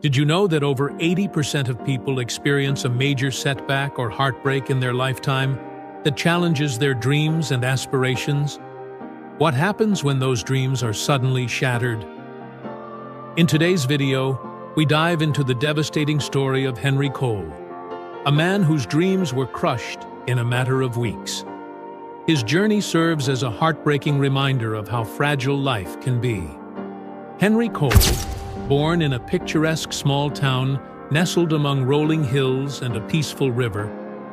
Did you know that over 80% of people experience a major setback or heartbreak in their lifetime that challenges their dreams and aspirations? What happens when those dreams are suddenly shattered? In today's video, we dive into the devastating story of Henry Cole, a man whose dreams were crushed in a matter of weeks. His journey serves as a heartbreaking reminder of how fragile life can be. Henry Cole, born in a picturesque small town nestled among rolling hills and a peaceful river,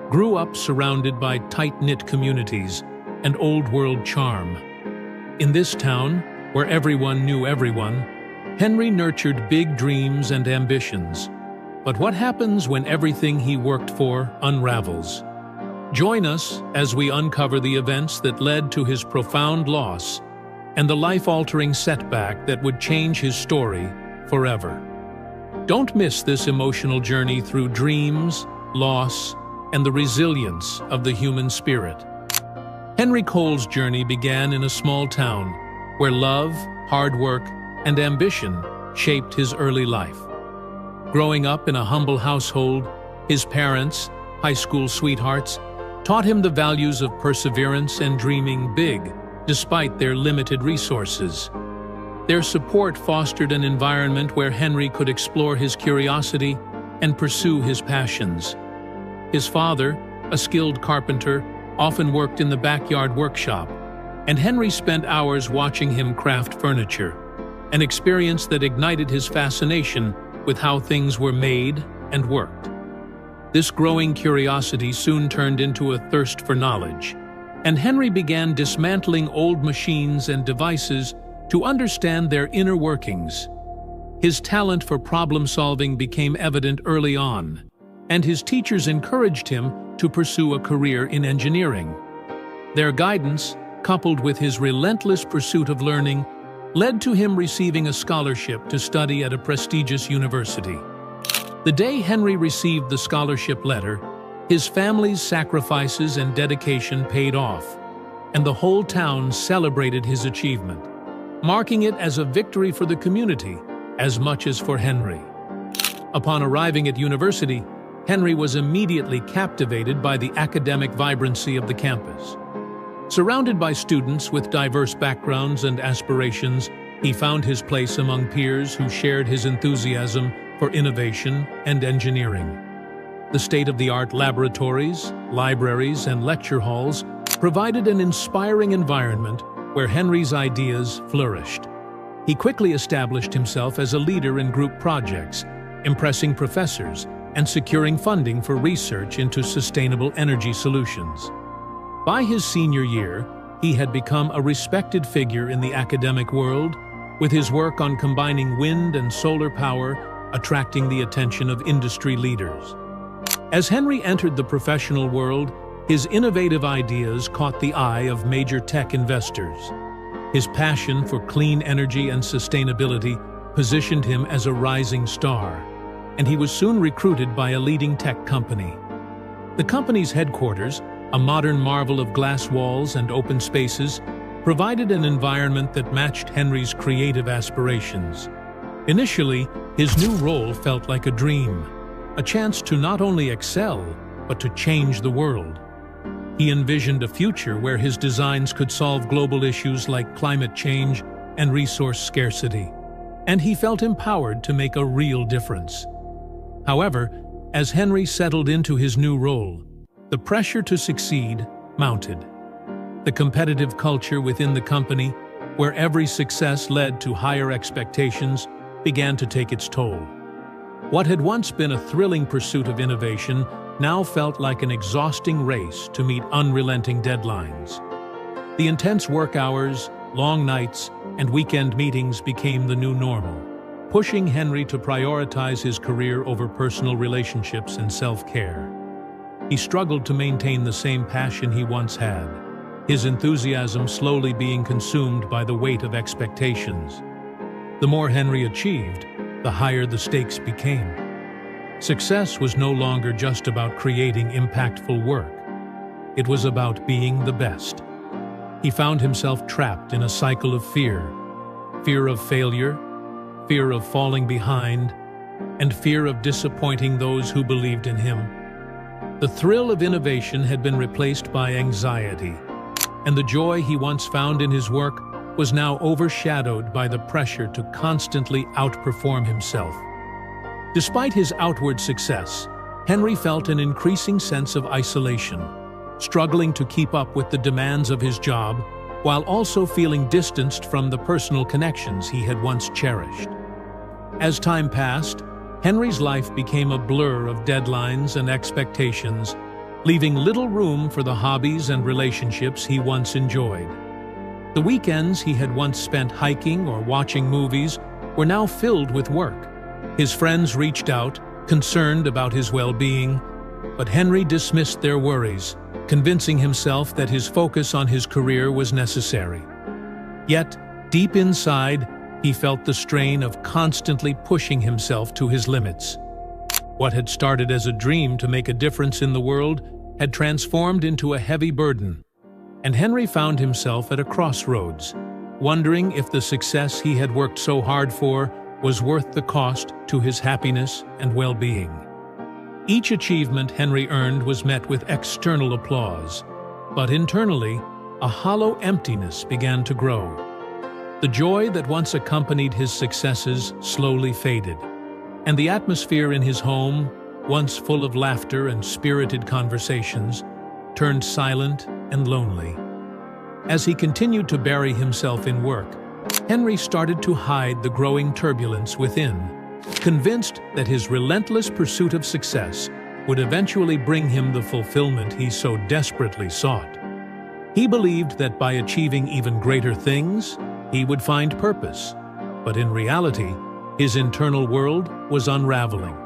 grew up surrounded by tight-knit communities and old-world charm. In this town, where everyone knew everyone, Henry nurtured big dreams and ambitions. But what happens when everything he worked for unravels? Join us as we uncover the events that led to his profound loss and the life-altering setback that would change his story forever. Don't miss this emotional journey through dreams, loss, and the resilience of the human spirit. Henry Cole's journey began in a small town where love, hard work, and ambition shaped his early life. Growing up in a humble household, his parents, high school sweethearts, taught him the values of perseverance and dreaming big despite their limited resources. Their support fostered an environment where Henry could explore his curiosity and pursue his passions. His father, a skilled carpenter, often worked in the backyard workshop, and Henry spent hours watching him craft furniture, an experience that ignited his fascination with how things were made and worked. This growing curiosity soon turned into a thirst for knowledge, and Henry began dismantling old machines and devices to understand their inner workings. His talent for problem-solving became evident early on, and his teachers encouraged him to pursue a career in engineering. Their guidance, coupled with his relentless pursuit of learning, led to him receiving a scholarship to study at a prestigious university. The day Henry received the scholarship letter, his family's sacrifices and dedication paid off, and the whole town celebrated his achievement, marking it as a victory for the community as much as for Henry. Upon arriving at university, Henry was immediately captivated by the academic vibrancy of the campus. Surrounded by students with diverse backgrounds and aspirations, he found his place among peers who shared his enthusiasm for innovation and engineering. The state-of-the-art laboratories, libraries, and lecture halls provided an inspiring environment where Henry's ideas flourished. He quickly established himself as a leader in group projects, impressing professors and securing funding for research into sustainable energy solutions. By his senior year, he had become a respected figure in the academic world, with his work on combining wind and solar power attracting the attention of industry leaders. As Henry entered the professional world, his innovative ideas caught the eye of major tech investors. His passion for clean energy and sustainability positioned him as a rising star, and he was soon recruited by a leading tech company. The company's headquarters, a modern marvel of glass walls and open spaces, provided an environment that matched Henry's creative aspirations. Initially, his new role felt like a dream, a chance to not only excel, but to change the world. He envisioned a future where his designs could solve global issues like climate change and resource scarcity, and he felt empowered to make a real difference. However, as Henry settled into his new role, the pressure to succeed mounted. The competitive culture within the company, where every success led to higher expectations, began to take its toll. What had once been a thrilling pursuit of innovation now felt like an exhausting race to meet unrelenting deadlines. The intense work hours, long nights, and weekend meetings became the new normal, pushing Henry to prioritize his career over personal relationships and self-care. He struggled to maintain the same passion he once had, his enthusiasm slowly being consumed by the weight of expectations. The more Henry achieved, the higher the stakes became. Success was no longer just about creating impactful work. It was about being the best. He found himself trapped in a cycle of fear of failure, fear of falling behind, and fear of disappointing those who believed in him. The thrill of innovation had been replaced by anxiety, and the joy he once found in his work was now overshadowed by the pressure to constantly outperform himself. Despite his outward success, Henry felt an increasing sense of isolation, struggling to keep up with the demands of his job while also feeling distanced from the personal connections he had once cherished. As time passed, Henry's life became a blur of deadlines and expectations, leaving little room for the hobbies and relationships he once enjoyed. The weekends he had once spent hiking or watching movies were now filled with work. His friends reached out, concerned about his well-being, but Henry dismissed their worries, convincing himself that his focus on his career was necessary. Yet, deep inside, he felt the strain of constantly pushing himself to his limits. What had started as a dream to make a difference in the world had transformed into a heavy burden, and Henry found himself at a crossroads, wondering if the success he had worked so hard for was worth the cost to his happiness and well-being. Each achievement Henry earned was met with external applause, but internally, a hollow emptiness began to grow. The joy that once accompanied his successes slowly faded, and the atmosphere in his home, once full of laughter and spirited conversations, turned silent and lonely. As he continued to bury himself in work, Henry started to hide the growing turbulence within, convinced that his relentless pursuit of success would eventually bring him the fulfillment he so desperately sought. He believed that by achieving even greater things, he would find purpose, but in reality, his internal world was unraveling.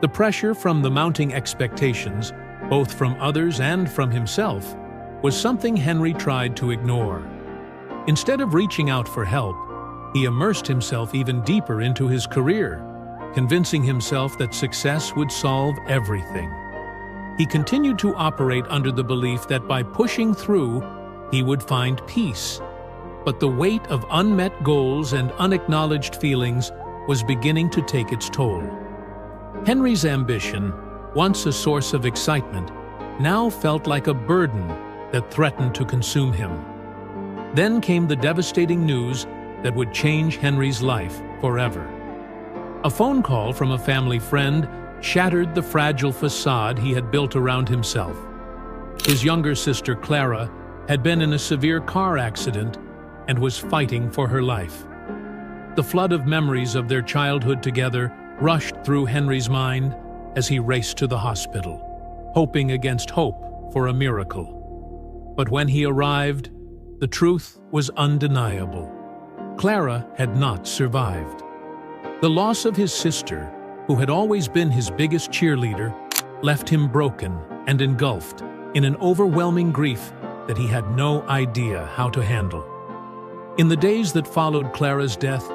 The pressure from the mounting expectations, both from others and from himself, was something Henry tried to ignore. Instead of reaching out for help, he immersed himself even deeper into his career, convincing himself that success would solve everything. He continued to operate under the belief that by pushing through, he would find peace. But the weight of unmet goals and unacknowledged feelings was beginning to take its toll. Henry's ambition, once a source of excitement, now felt like a burden that threatened to consume him. Then came the devastating news that would change Henry's life forever. A phone call from a family friend shattered the fragile facade he had built around himself. His younger sister, Clara, had been in a severe car accident and was fighting for her life. The flood of memories of their childhood together rushed through Henry's mind as he raced to the hospital, hoping against hope for a miracle. But when he arrived, the truth was undeniable. Clara had not survived. The loss of his sister, who had always been his biggest cheerleader, left him broken and engulfed in an overwhelming grief that he had no idea how to handle. In the days that followed Clara's death,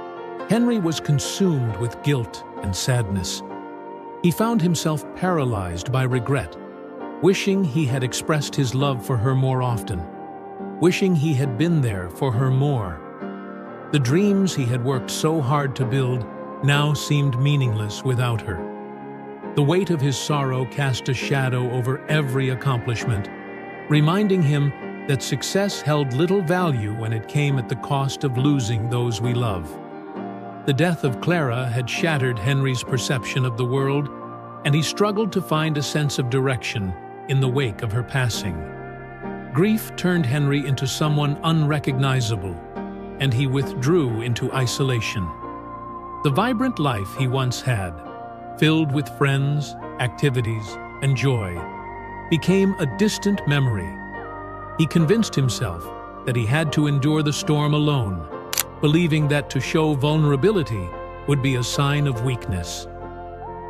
Henry was consumed with guilt and sadness. He found himself paralyzed by regret, wishing he had expressed his love for her more often, wishing he had been there for her more. The dreams he had worked so hard to build now seemed meaningless without her. The weight of his sorrow cast a shadow over every accomplishment, reminding him that success held little value when it came at the cost of losing those we love. The death of Clara had shattered Henry's perception of the world, and he struggled to find a sense of direction in the wake of her passing. Grief turned Henry into someone unrecognizable, and he withdrew into isolation. The vibrant life he once had, filled with friends, activities, and joy, became a distant memory. He convinced himself that he had to endure the storm alone, believing that to show vulnerability would be a sign of weakness.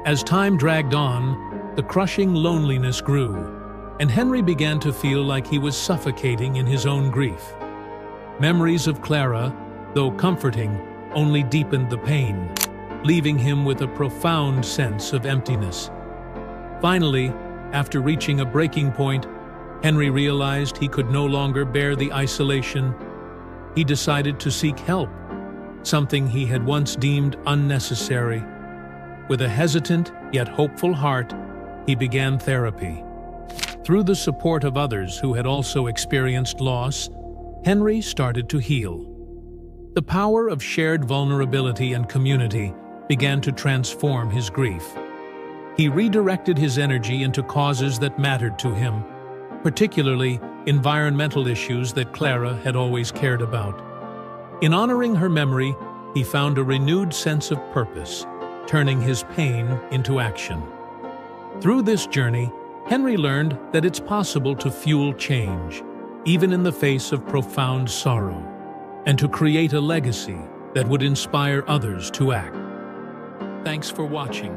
As time dragged on, the crushing loneliness grew, and Henry began to feel like he was suffocating in his own grief. Memories of Clara, though comforting, only deepened the pain, leaving him with a profound sense of emptiness. Finally, after reaching a breaking point, Henry realized he could no longer bear the isolation. He decided to seek help, something he had once deemed unnecessary. With a hesitant yet hopeful heart, he began therapy. Through the support of others who had also experienced loss, Henry started to heal. The power of shared vulnerability and community began to transform his grief. He redirected his energy into causes that mattered to him, particularly environmental issues that Clara had always cared about. In honoring her memory, he found a renewed sense of purpose, turning his pain into action. Through this journey, Henry learned that it's possible to fuel change, even in the face of profound sorrow, and to create a legacy that would inspire others to act. Thanks for watching.